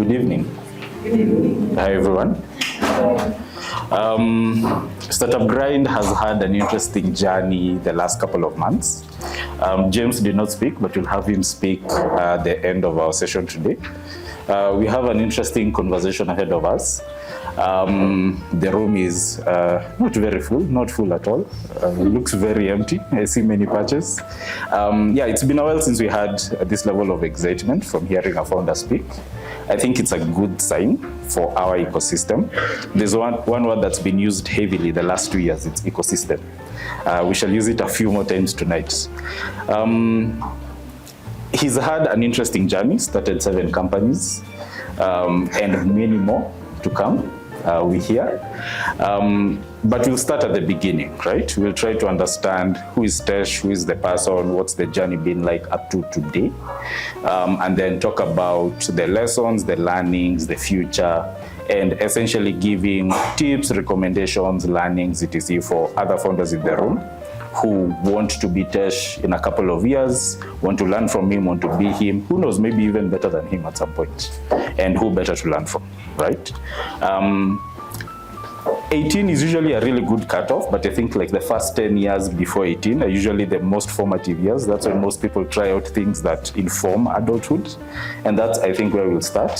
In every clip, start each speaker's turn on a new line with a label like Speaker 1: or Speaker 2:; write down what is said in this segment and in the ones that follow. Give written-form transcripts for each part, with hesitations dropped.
Speaker 1: Good evening.
Speaker 2: Good evening.
Speaker 1: Hi, everyone. Startup Grind has had an interesting journey the last couple of months. James did not speak, but we'll have him speak at the end of our session today. We have an interesting conversation ahead of us. The room is not very full, not full at all. It looks very empty. I see many patches. Yeah, it's been a while since we had this level of excitement from hearing a founder speak. I think it's a good sign for our ecosystem. There's one word that's been used heavily the last 2 years, it's ecosystem. We shall use it a few more times tonight. He's had an interesting journey, started 7 companies, and many more to come. We hear. But we'll start at the beginning, right? We'll try to understand who is Tesh, who is the person, what's the journey been like up to today, and then talk about the lessons, the learnings, the future, and essentially giving tips, recommendations, learnings, etc. for other founders in the room who want to be Tesh in a couple of years, want to learn from him, want to be him, who knows, maybe even better than him at some point, and who better to learn from, right? 18 is usually a really good cutoff, but I think like the first 10 years before 18 are usually the most formative years. That's when most people try out things that inform adulthood. And that's, I think, where we'll start.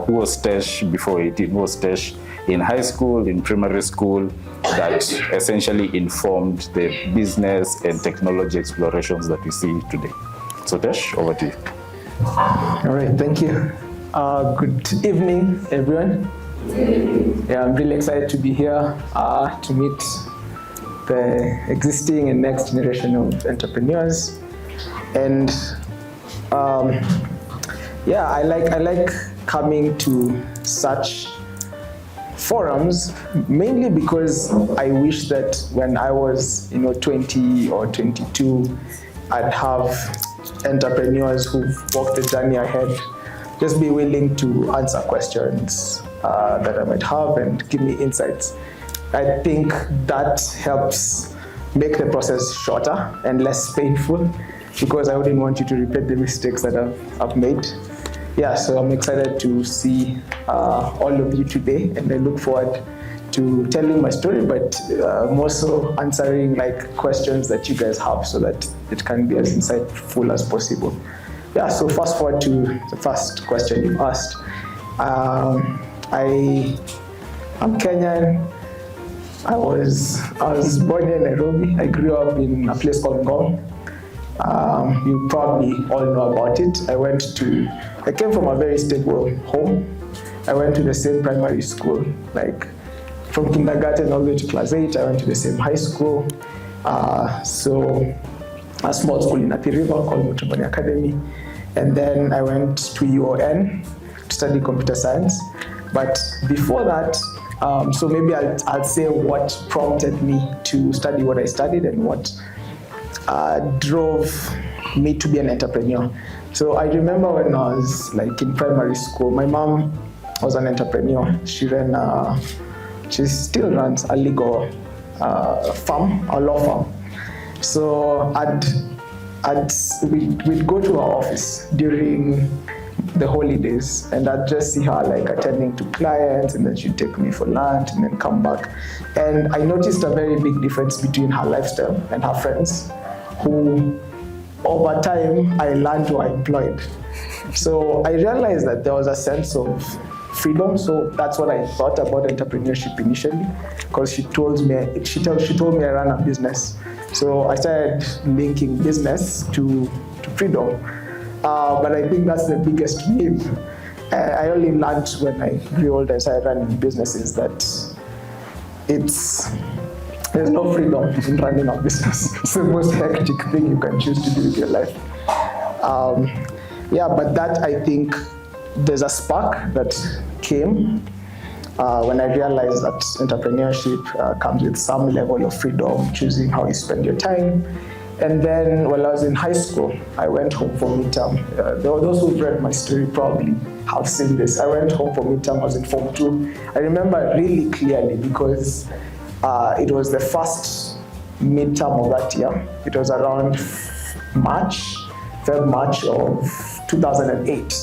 Speaker 1: Who was Tesh before 18? Who was Tesh in high school, in primary school, that essentially informed the business and technology explorations that we see today? So Tesh, over to you.
Speaker 3: All right, thank you. Good evening, everyone. Yeah, I'm really excited to be here to meet the existing and next generation of entrepreneurs. And yeah, I like coming to such forums mainly because I wish that when I was 20 or 22, I'd have entrepreneurs who've walked the journey ahead just be willing to answer questions that I might have and give me insights. I think that helps make the process shorter and less painful because I wouldn't want you to repeat the mistakes that I've made. Yeah, so I'm excited to see all of you today, and I look forward to telling my story, but more so answering like questions that you guys have so that it can be as insightful as possible. Yeah, so fast forward to the first question you asked. I'm Kenyan. I was born in Nairobi. I grew up in a place called Ngong. You probably all know about it. I came from a very stable home. I went to the same primary school, like from kindergarten all the way to class 8. I went to the same high school. So a small school in Athi River called Mutubani Academy. And then I went to UON to study computer science. But before that, so maybe I'll say what prompted me to study what I studied and what drove me to be an entrepreneur. So I remember when I was like in primary school, my mom was an entrepreneur. She still runs a legal firm, a law firm. So we'd go to her office during the holidays, and I'd just see her like attending to clients, and then she'd take me for lunch and then come back. And I noticed a very big difference between her lifestyle and her friends, who over time I learned were employed. So I realized that there was a sense of freedom. So that's what I thought about entrepreneurship initially, because she told me I run a business. So I started linking business to freedom. But I think that's the biggest myth. I only learned when I grew older and started running businesses that there's no freedom in running a business. It's the most hectic thing you can choose to do with your life. Yeah, but that, I think there's a spark that came when I realized that entrepreneurship comes with some level of freedom, choosing how you spend your time. And then while I was in high school, I went home for midterm. Those who've read my story probably have seen this. I went home for midterm. I was in Form 2. I remember really clearly because it was the first midterm of that year. It was around March of 2008.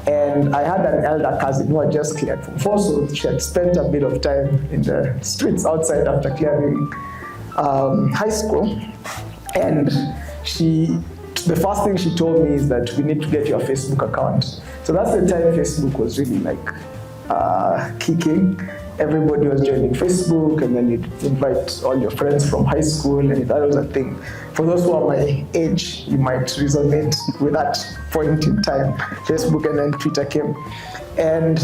Speaker 3: And And I had an elder cousin who had just cleared from 4, so she had spent a bit of time in the streets outside after clearing high school. And the first thing she told me is that we need to get your Facebook account. So that's the time Facebook was really like kicking. Everybody was joining Facebook, and then you'd invite all your friends from high school, and that was a thing. For those who are my age, you might resonate with that point in time. Facebook and then Twitter came. And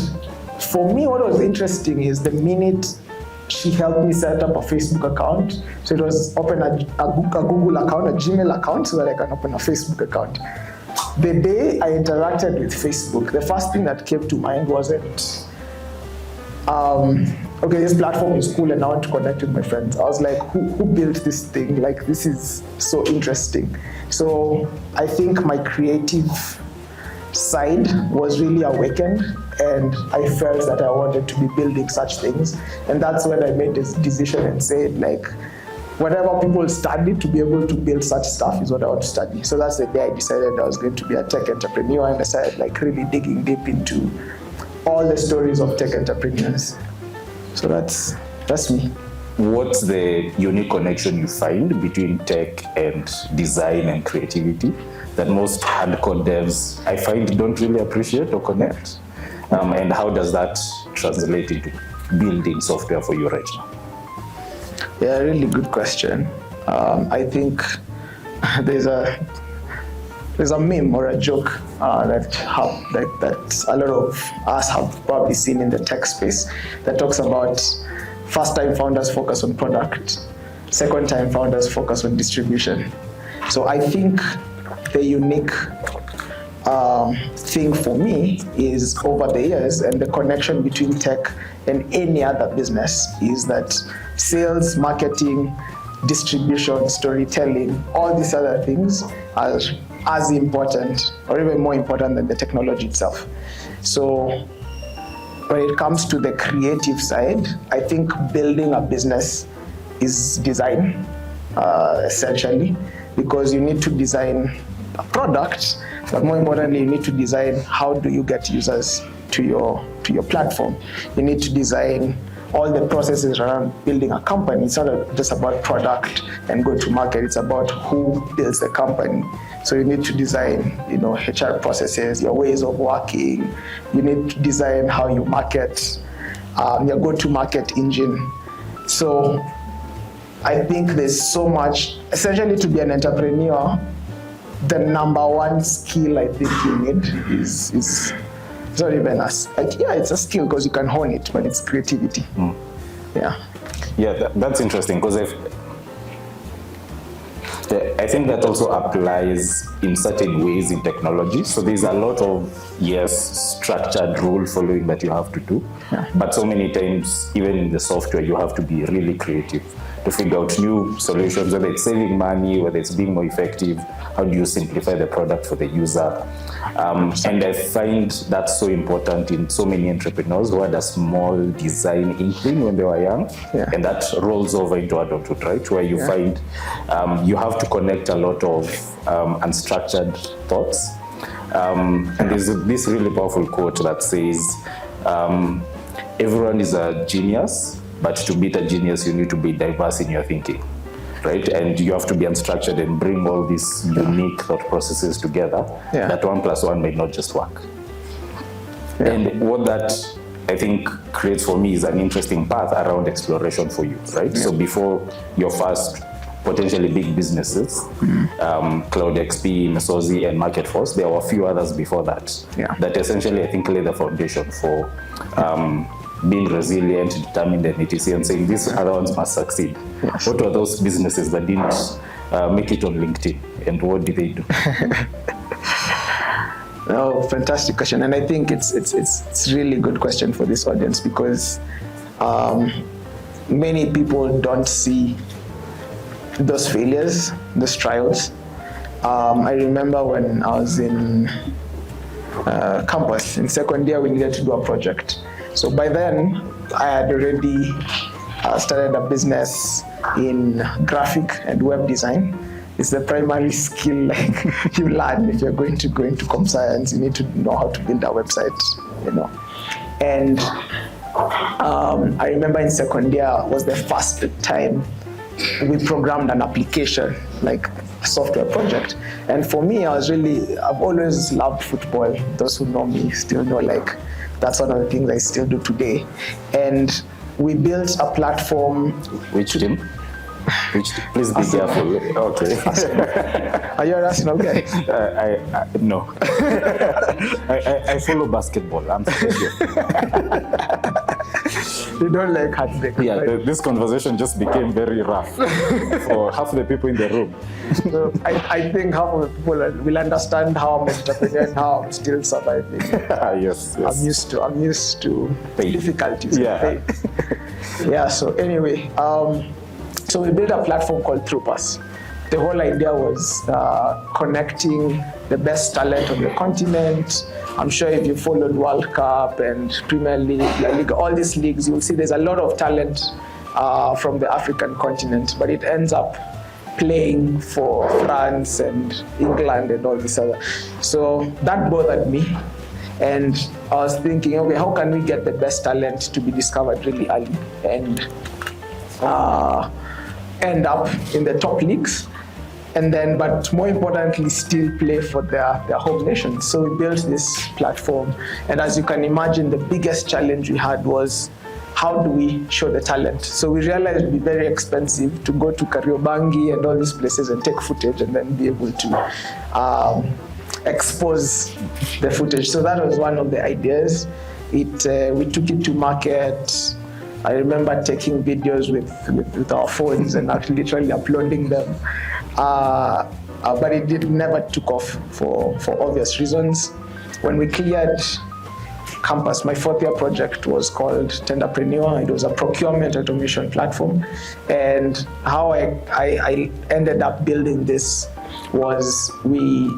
Speaker 3: for me, what was interesting is the minute she helped me set up a Facebook account. So it was open a Google account, a Gmail account, so that I can open a Facebook account. The day I interacted with Facebook, the first thing that came to mind wasn't, okay, this platform is cool and I want to connect with my friends. I was like, who built this thing? Like, this is so interesting. So I think my creative side was really awakened, and I felt that I wanted to be building such things. And that's when I made this decision and said, like, whatever people study, to be able to build such stuff is what I want to study. So that's the day I decided I was going to be a tech entrepreneur, and I started like really digging deep into all the stories of tech entrepreneurs. So that's me.
Speaker 1: What's the unique connection you find between tech and design and creativity that most hardcore devs, I find, don't really appreciate or connect? And how does that translate into building software for you right now?
Speaker 3: Yeah, really good question. I think there's a meme or a joke that a lot of us have probably seen in the tech space that talks about first-time founders focus on product, second-time founders focus on distribution. So I think the unique thing for me is, over the years, and the connection between tech and any other business, is that sales, marketing, distribution, storytelling, all these other things are as important or even more important than the technology itself. So when it comes to the creative side, I think building a business is design, essentially, because you need to design a product, but more importantly, you need to design how do you get users to your platform. You need to design all the processes around building a company. It's not just about product and go to market, it's about who builds the company. So you need to design, HR processes, your ways of working. You need to design how you market, your go-to-market engine. So I think there's so much, essentially, to be an entrepreneur, the number one skill I think you need is it's not even it's a skill because you can hone it, but it's creativity.
Speaker 1: That's interesting, because I think that also applies in certain ways in technology. So there's a lot of, structured rule following that you have to do. But so many times, even in the software, you have to be really creative to figure out new solutions, whether it's saving money, whether it's being more effective, how do you simplify the product for the user. And I find that's so important in so many entrepreneurs who had a small design inkling when they were young, and that rolls over into adulthood, right? Where you find you have to connect a lot of unstructured thoughts. And there's this really powerful quote that says, everyone is a genius, but to beat a genius, you need to be diverse in your thinking, right? And you have to be unstructured and bring all these unique thought processes together, that 1 + 1 may not just work. And what that, I think, creates for me is an interesting path around exploration for you, right? So before your first potentially big businesses, CloudXP, Mesozi, and Marketforce, there were a few others before that, that essentially, I think, lay the foundation for being resilient, determined, and etc., and saying these other ones must succeed. What were those businesses that didn't make it on LinkedIn, and what did they do?
Speaker 3: Oh, fantastic question, and I think it's really good question for this audience, because many people don't see those failures, those trials. I remember when I was in campus in second year, we needed to do a project. So by then, I had already started a business in graphic and web design. it's the primary skill like you learn if you're going to go into comp science. You need to know how to build a website, you know. And I remember in second year was the first time we programmed an application, like a software project. And for me, I've always loved football. Those who know me still know, like, that's one of the things I still do today. And we built a platform.
Speaker 1: Which team? Please be careful. Okay.
Speaker 3: Are you an Arsenal guy?
Speaker 1: No. I follow basketball. I'm sure.
Speaker 3: You don't like heartbreak.
Speaker 1: Yeah,
Speaker 3: right?
Speaker 1: This conversation just became very rough for half the people in the room.
Speaker 3: So I think half of the people will understand how I'm an entrepreneur and how I'm still surviving.
Speaker 1: Yes.
Speaker 3: I'm used to
Speaker 1: pain.
Speaker 3: Difficulties.
Speaker 1: Yeah.
Speaker 3: Yeah. So anyway, so we built a platform called Troopers. The whole idea was connecting the best talent on the continent. I'm sure if you followed World Cup and Premier League, La Liga, all these leagues, you'll see there's a lot of talent from the African continent, but it ends up playing for France and England and all this other. So that bothered me. And I was thinking, okay, how can we get the best talent to be discovered really early and end up in the top leagues? And then, but more importantly, still play for their home nation. So we built this platform. And as you can imagine, the biggest challenge we had was, how do we show the talent? So we realized it would be very expensive to go to Kariobangi and all these places and take footage and then be able to expose the footage. So that was one of the ideas. We took it to market. I remember taking videos with our phones and actually literally uploading them. But it never took off for obvious reasons. When we cleared campus, my fourth year project was called Tenderpreneur. It was a procurement automation platform. And how I ended up building this was, we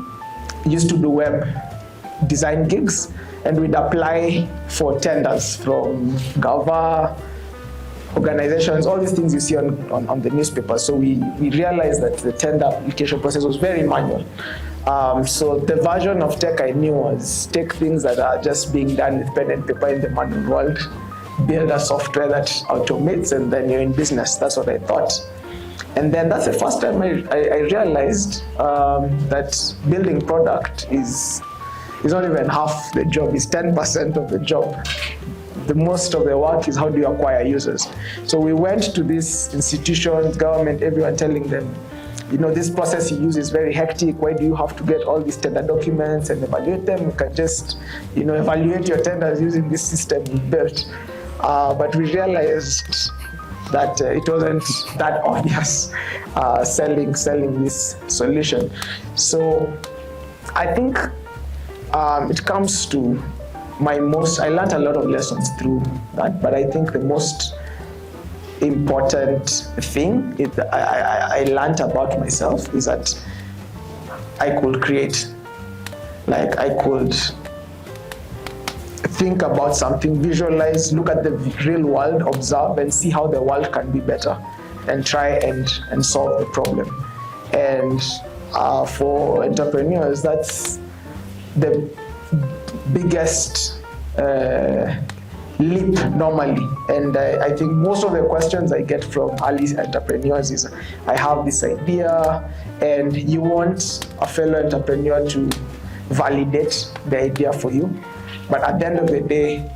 Speaker 3: used to do web design gigs, and we'd apply for tenders from Gava, organizations, all these things you see on the newspaper. So we realized that the tender application process was very manual. So the version of tech I knew was take things that are just being done with pen and paper in the manual world, build a software that automates, and then you're in business. That's what I thought. And then that's the first time I realized that building product is not even half the job, it's 10% of the job. The most of the work is how do you acquire users. So we went to these institutions, government, everyone, telling them, you know, this process you use is very hectic. Why do you have to get all these tender documents and evaluate them? You can just, you know, evaluate your tenders using this system we built. But we realized that it wasn't that obvious selling this solution. So I think it comes to I learned a lot of lessons through that, but I think the most important thing I learned about myself is that I could create. Like, I could think about something, visualize, look at the real world, observe, and see how the world can be better, and try and solve the problem. And for entrepreneurs, that's the biggest leap normally. And I think most of the questions I get from early entrepreneurs is, I have this idea, and you want a fellow entrepreneur to validate the idea for you. But at the end of the day,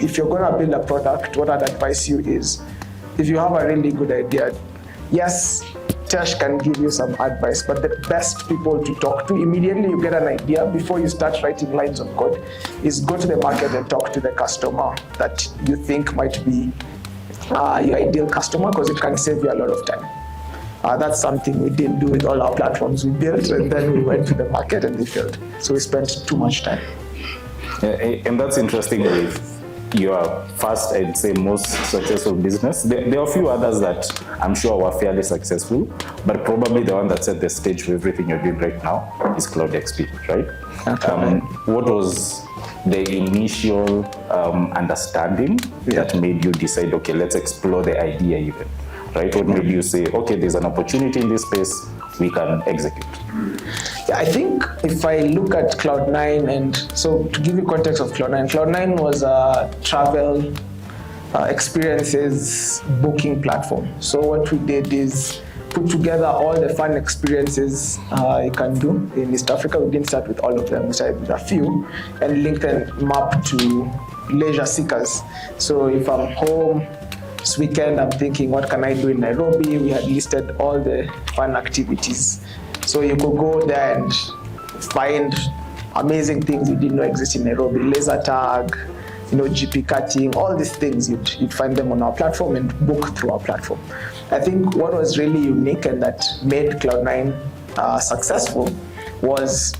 Speaker 3: if you're going to build a product, what I'd advise you is, if you have a really good idea, yes, Tesh can give you some advice, but the best people to talk to immediately you get an idea before you start writing lines of code is go to the market and talk to the customer that you think might be your ideal customer, because it can save you a lot of time. That's something we didn't do with all our platforms we built, and then we went to the market and they failed. So we spent too much time.
Speaker 1: And that's interesting with your first, I'd say, most successful business. There are a few others that I'm sure were fairly successful, but probably the one that set the stage for everything you're doing right now is Cloud XP, right? Okay. What was the initial understanding that made you decide, okay, let's explore the idea even, right? What made you say, okay, there's an opportunity in this space, we can execute?
Speaker 3: Yeah, I think if I look at Cloud9, and so to give you context of Cloud9, Cloud9 was a travel experiences booking platform. So what we did is put together all the fun experiences you can do in East Africa. We didn't start with all of them, we started with a few, and link and map to leisure seekers. So if I'm home this weekend, I'm thinking, what can I do in Nairobi? We had listed all the fun activities. So you could go there and find amazing things you didn't know exist in Nairobi, laser tag, GP cutting, all these things, you'd find them on our platform and book through our platform. I think what was really unique and that made Cloud9 successful was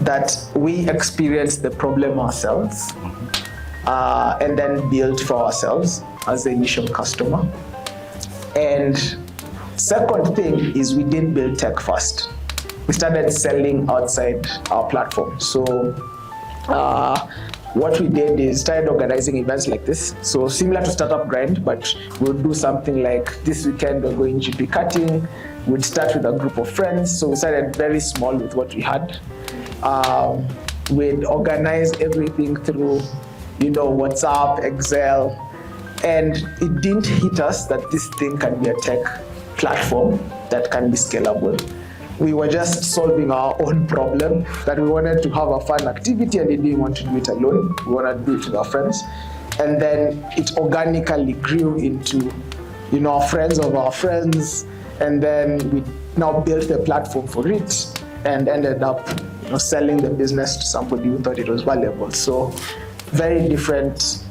Speaker 3: that we experienced the problem ourselves and then built for ourselves as the initial customer. And second thing is we didn't build tech first. We started selling outside our platform. So what we did is started organizing events like this. So similar to startupgrind, but we'll do something like this weekend we're going GP cutting. We'd start with a group of friends. So we started very small with what we had. We'd organize everything through, WhatsApp, Excel, and it didn't hit us that this thing can be a tech platform that can be scalable. We were just solving our own problem, that we wanted to have a fun activity and we didn't want to do it alone. We wanted to do it with our friends. And then it organically grew into, friends of our friends. And then we now built the platform for it and ended up selling the business to somebody who thought it was valuable. So very different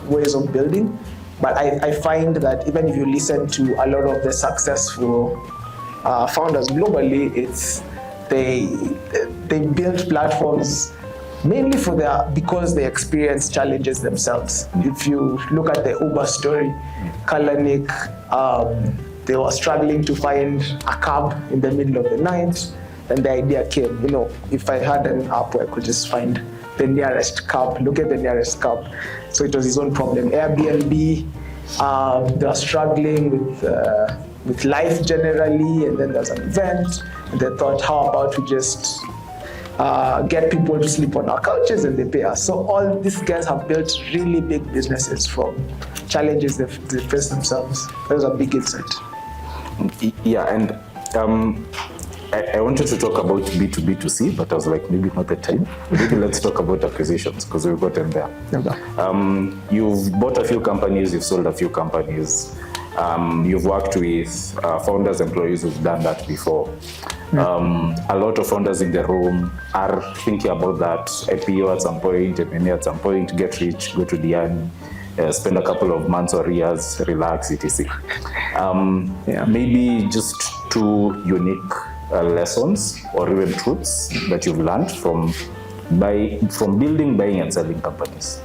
Speaker 3: ways of building. But I find that even if you listen to a lot of the successful founders globally, they build platforms mainly because they experience challenges themselves. If you look at the Uber story, Kalanick, they were struggling to find a cab in the middle of the night, and the idea came, if I had an app where I could just find the nearest cab, look at the nearest cab. So it was his own problem. Airbnb, they were struggling with life generally, and then there's an event, and they thought, how about we just get people to sleep on our couches and they pay us. So all these guys have built really big businesses from challenges they face themselves. That was a big insight.
Speaker 1: Yeah, and I wanted to talk about B2B2C, but I was like, maybe not the time. Maybe let's talk about acquisitions, because we've gotten there.
Speaker 3: Okay.
Speaker 1: You've bought a few companies, you've sold a few companies. You've worked with founders, employees who've done that before. A lot of founders in the room are thinking about that IPO at some point, M&A at some point, get rich, go to the army, spend a couple of months or years, relax, etc. Maybe just two unique lessons or even truths that you've learned from building, buying, and selling companies.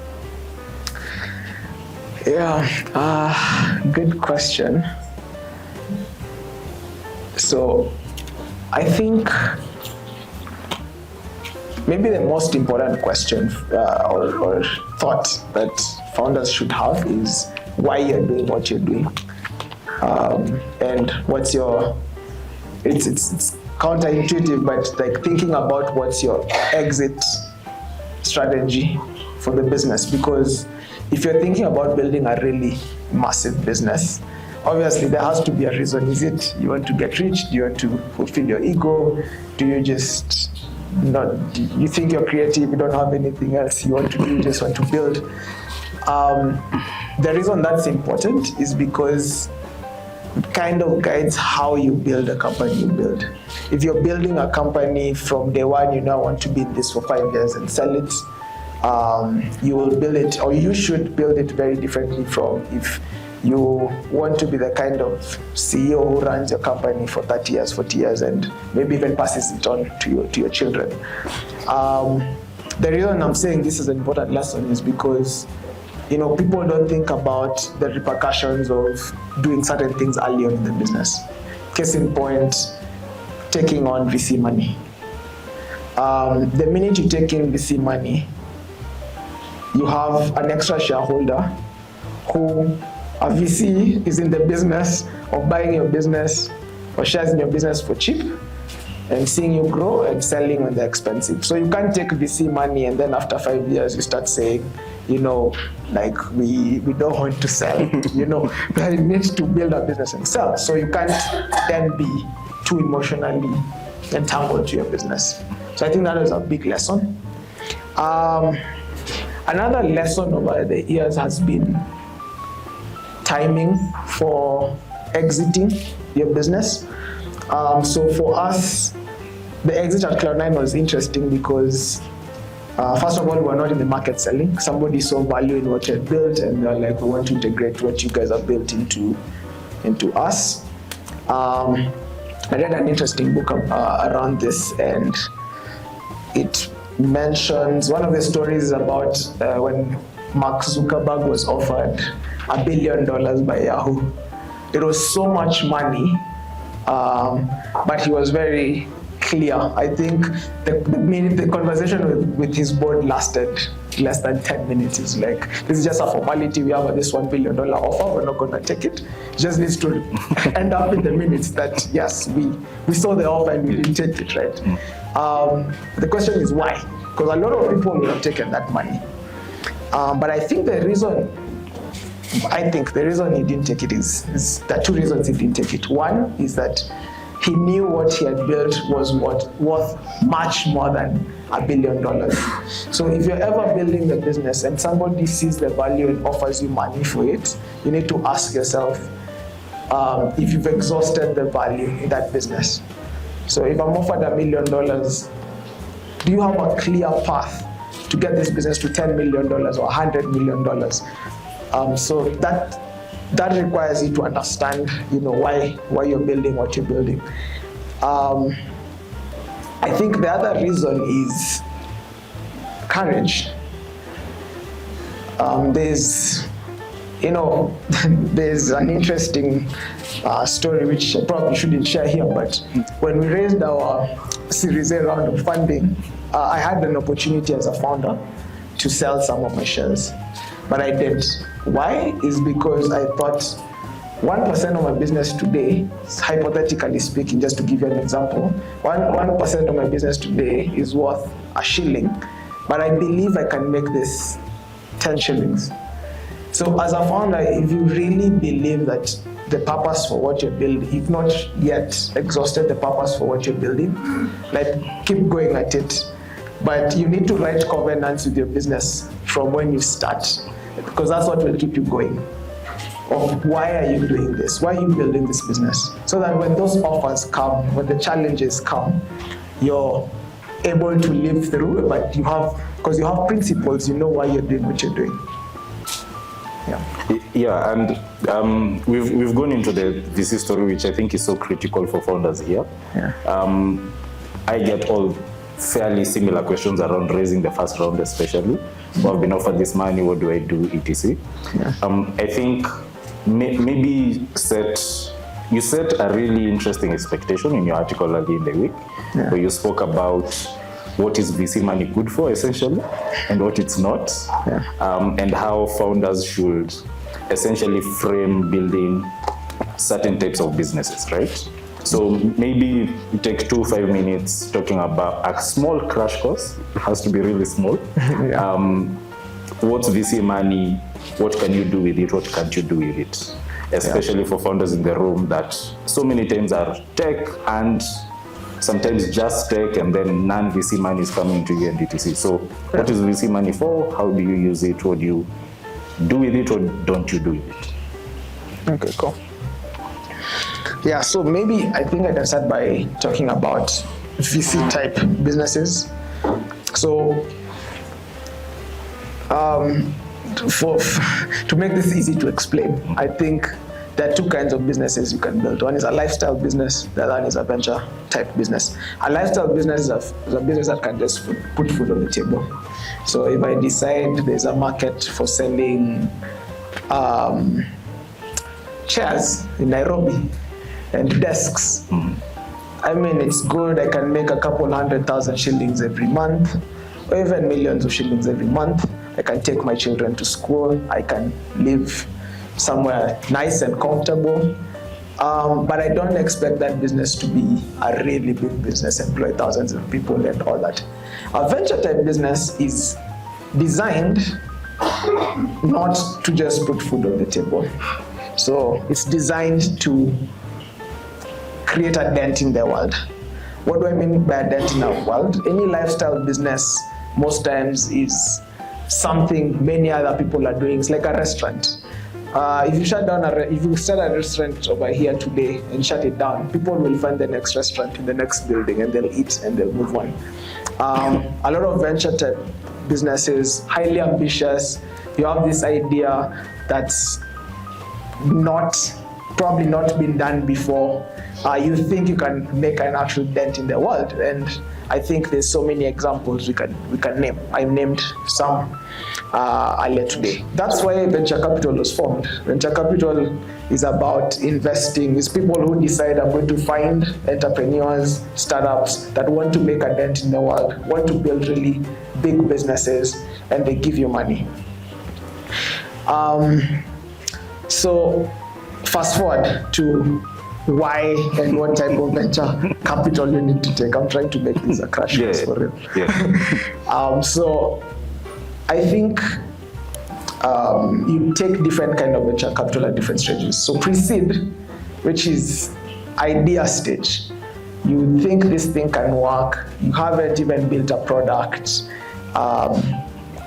Speaker 3: Yeah, good question. So I think maybe the most important question or thought that founders should have is why you're doing what you're doing, and what's your, it's counterintuitive, but like thinking about what's your exit strategy for the business. Because if you're thinking about building a really massive business, obviously there has to be a reason. Is it you want to get rich? Do you want to fulfill your ego? Do you just you think you're creative, you don't have anything else you want to do, you just want to build? The reason that's important is because it kind of guides how you build a company you build. If you're building a company from day one, you now want to be in this for 5 years and sell it, you will build it, or you should build it very differently from if you want to be the kind of CEO who runs your company for 30 years, 40 years, and maybe even passes it on to your children. The reason I'm saying this is an important lesson is because people don't think about the repercussions of doing certain things early on in the business. Case in point, taking on VC money. The minute you take in VC money, you have an extra shareholder who A VC is in the business of buying your business or shares in your business for cheap and seeing you grow and selling when they're expensive. So you can't take VC money and then after 5 years you start saying, we don't want to sell, we need to build a business and sell. So you can't then be too emotionally entangled to your business. So I think that is a big lesson. Another lesson over the years has been timing for exiting your business. So for us, the exit at Cloud9 was interesting because first of all, we were not in the market selling. Somebody saw value in what you had built and they're like, we want to integrate what you guys have built into us. I read an interesting book around this, and it mentions, one of the stories is about when Mark Zuckerberg was offered $1 billion by Yahoo. It was so much money, but he was very clear. I think the conversation with his board lasted less than 10 minutes. It's like, this is just a formality. We have this $1 billion offer. We're not going to take it. It just needs to end up in the minutes that, yes, we saw the offer and we didn't take it, right? The question is why? Because a lot of people would have taken that money. But I think the reason he didn't take it is there are two reasons he didn't take it. One is that he knew what he had built was worth much more than $1 billion. So if you're ever building the business and somebody sees the value and offers you money for it, you need to ask yourself if you've exhausted the value in that business. So if I'm offered $1 million, do you have a clear path to get this business to $10 million or $100 million? So that requires you to understand, why you're building what you're building. I think the other reason is courage. There's an interesting story which I probably shouldn't share here, but when we raised our Series A round of funding, I had an opportunity as a founder to sell some of my shares, but I didn't. Why? Is because I thought 1% of my business today, hypothetically speaking, just to give you an example, 1% of my business today is worth a shilling, but I believe I can make this 10 shillings. So as a founder, if you really believe that the purpose for what you're building, if not yet exhausted the purpose for what you're building, keep going at it. But you need to write covenants with your business from when you start, because that's what will keep you going. Of why are you doing this? Why are you building this business? So that when those offers come, when the challenges come, you're able to live through, but because you have principles, you know why you're doing what you're doing.
Speaker 1: Yeah, and we've gone into the VC story, which I think is so critical for founders here. Yeah. I get all fairly similar questions around raising the first round, especially. I've been offered this money, what do I do, etc. Yeah. I think maybe you set a really interesting expectation in your article early in the week, where you spoke about what is VC money good for, essentially, and what it's not, and how founders should essentially frame building certain types of businesses, right? So maybe you take 5 minutes talking about a small crash course. It has to be really small. What's VC money? What can you do with it? What can't you do with it? Especially for founders in the room that so many times are tech and sometimes just tech, and then non-VC money is coming to you and etc. So what is VC money for? How do you use it? What do you do with it, or don't you do with it?
Speaker 3: Okay, cool. Yeah, so maybe I think I can start by talking about VC type businesses. So to make this easy to explain, I think there are two kinds of businesses you can build. One is a lifestyle business, the other one is a venture type business. A lifestyle business is a business that can just put food on the table. So if I decide there's a market for selling chairs in Nairobi and desks, I mean, it's good. I can make a couple 100,000 shillings every month, or even millions of shillings every month. I can take my children to school. I can live somewhere nice and comfortable. But I don't expect that business to be a really big business, employ thousands of people and all that. A venture type business is designed not to just put food on the table. So it's designed to create a dent in the world. What do I mean by a dent in our world? Any lifestyle business most times is something many other people are doing. It's like a restaurant. If you start a restaurant over here today and shut it down, people will find the next restaurant in the next building and they'll eat and they'll move on. A lot of venture type businesses, highly ambitious. You have this idea that's probably not been done before. You think you can make an actual dent in the world, and I think there's so many examples we can name. I named some earlier today. That's why venture capital was formed. Venture capital is about investing. It's people who decide I'm going to find entrepreneurs, startups that want to make a dent in the world, want to build really big businesses, and they give you money. So fast forward to why and what type of venture capital you need to take. I'm trying to make this a crash course for real.
Speaker 1: Yeah.
Speaker 3: So I think you take different kind of venture capital at different stages. So pre-seed, which is idea stage. You think this thing can work. You haven't even built a product.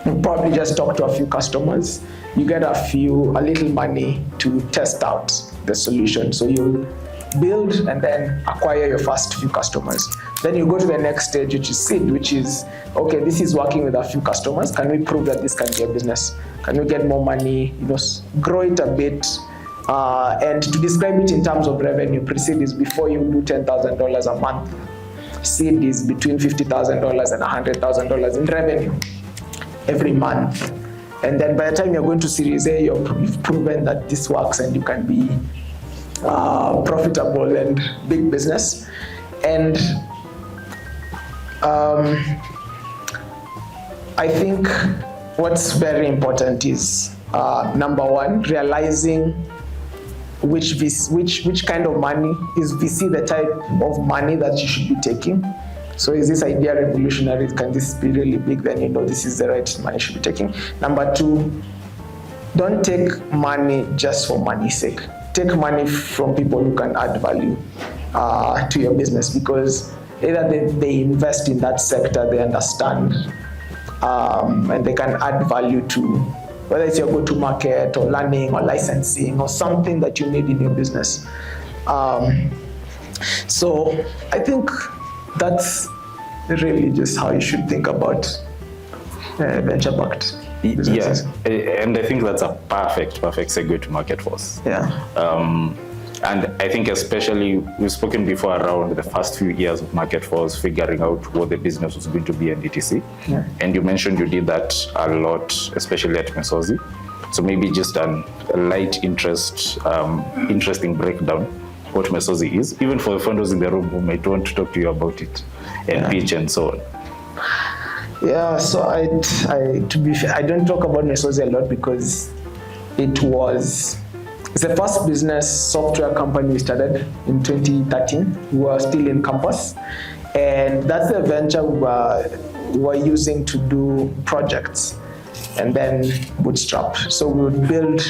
Speaker 3: You probably just talk to a few customers. You get a little money to test out the solution. So you build and then acquire your first few customers. Then you go to the next stage, which is seed, which is, okay, this is working with a few customers. Can we prove that this can be a business? Can we get more money? Grow it a bit. And to describe it in terms of revenue, pre-seed is before you do $10,000 a month. Seed is between $50,000 and $100,000 in revenue every month. And then by the time you're going to Series A, you've proven that this works and you can be profitable and big business. And I think what's very important is number one, realizing which kind of money is VC the type of money that you should be taking. So is this idea revolutionary? Can this be really big? Then you know this is the right money you should be taking. Number two, don't take money just for money's sake. Take money from people who can add value to your business, because either they invest in that sector, they understand, and they can add value to, whether it's your go-to-market or learning or licensing or something that you need in your business. So I think that's really just how you should think about venture-backed businesses.
Speaker 1: Yeah, and I think that's a perfect segue to Marketforce.
Speaker 3: Yeah.
Speaker 1: And I think especially, we've spoken before around the first few years of Marketforce, figuring out what the business was going to be and etc.
Speaker 3: Yeah.
Speaker 1: And you mentioned you did that a lot, especially at Mesozi. So maybe just a light interesting breakdown what Mesozi is, even for the founders in the room who might want to talk to you about it and pitch and so on.
Speaker 3: Yeah, so to be fair, I don't talk about Mesozi a lot because it's the first business software company we started in 2013. We were still in campus, and that's the venture we were using to do projects and then bootstrap. So we would build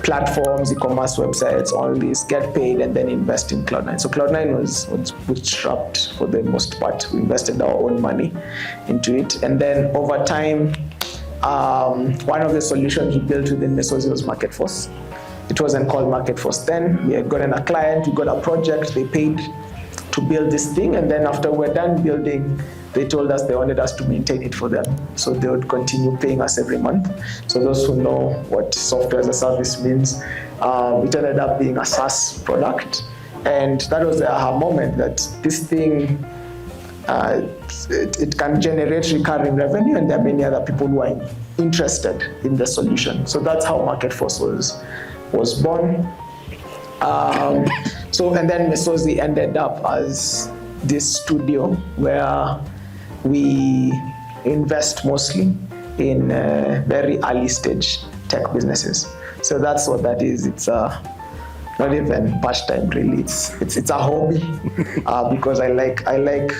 Speaker 3: platforms, e-commerce websites, all this, get paid, and then invest in Cloud9. So Cloud9 was bootstrapped for the most part. We invested our own money into it. And then over time, one of the solutions we built within Mesozi was Marketforce. It wasn't called Marketforce then. We had gotten a client, we got a project, they paid to build this thing, and then after we're done building, they told us they wanted us to maintain it for them. So they would continue paying us every month. So those who know what software as a service means, it ended up being a SaaS product. And that was the aha moment that this thing, it can generate recurring revenue, and there are many other people who are interested in the solution. So that's how Marketforce was born. And then Mesozi ended up as this studio where we invest mostly in very early stage tech businesses. So that's what that is. It's not even pastime really. It's a hobby because I like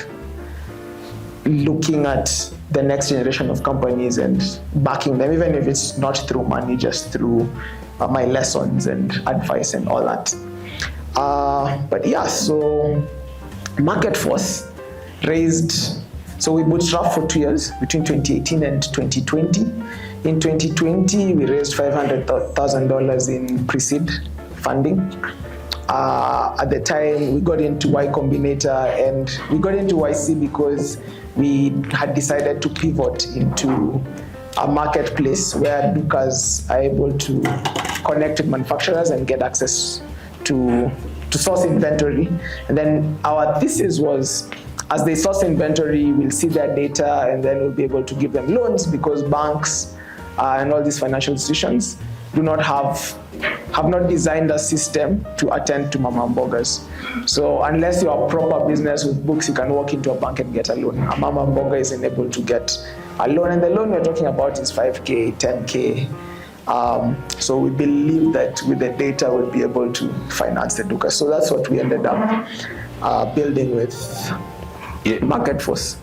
Speaker 3: looking at the next generation of companies and backing them, even if it's not through money, just through my lessons and advice and all that. But yeah, so Marketforce raised, so we bootstrapped for 2 years, between 2018 and 2020. In 2020, we raised $500,000 in pre-seed funding. At the time, we got into Y Combinator, and we got into YC because we had decided to pivot into a marketplace where Dukas are able to connect with manufacturers and get access to source inventory. And then our thesis was, as they source inventory, we'll see their data, and then we'll be able to give them loans, because banks and all these financial institutions do not have not designed a system to attend to mama mbogas. So unless you're a proper business with books, you can walk into a bank and get a loan. A mama mboga isn't able to get a loan, and the loan we're talking about is 5K, 10K. So we believe that with the data, we'll be able to finance the Dukas. So that's what we ended up building with Marketforce.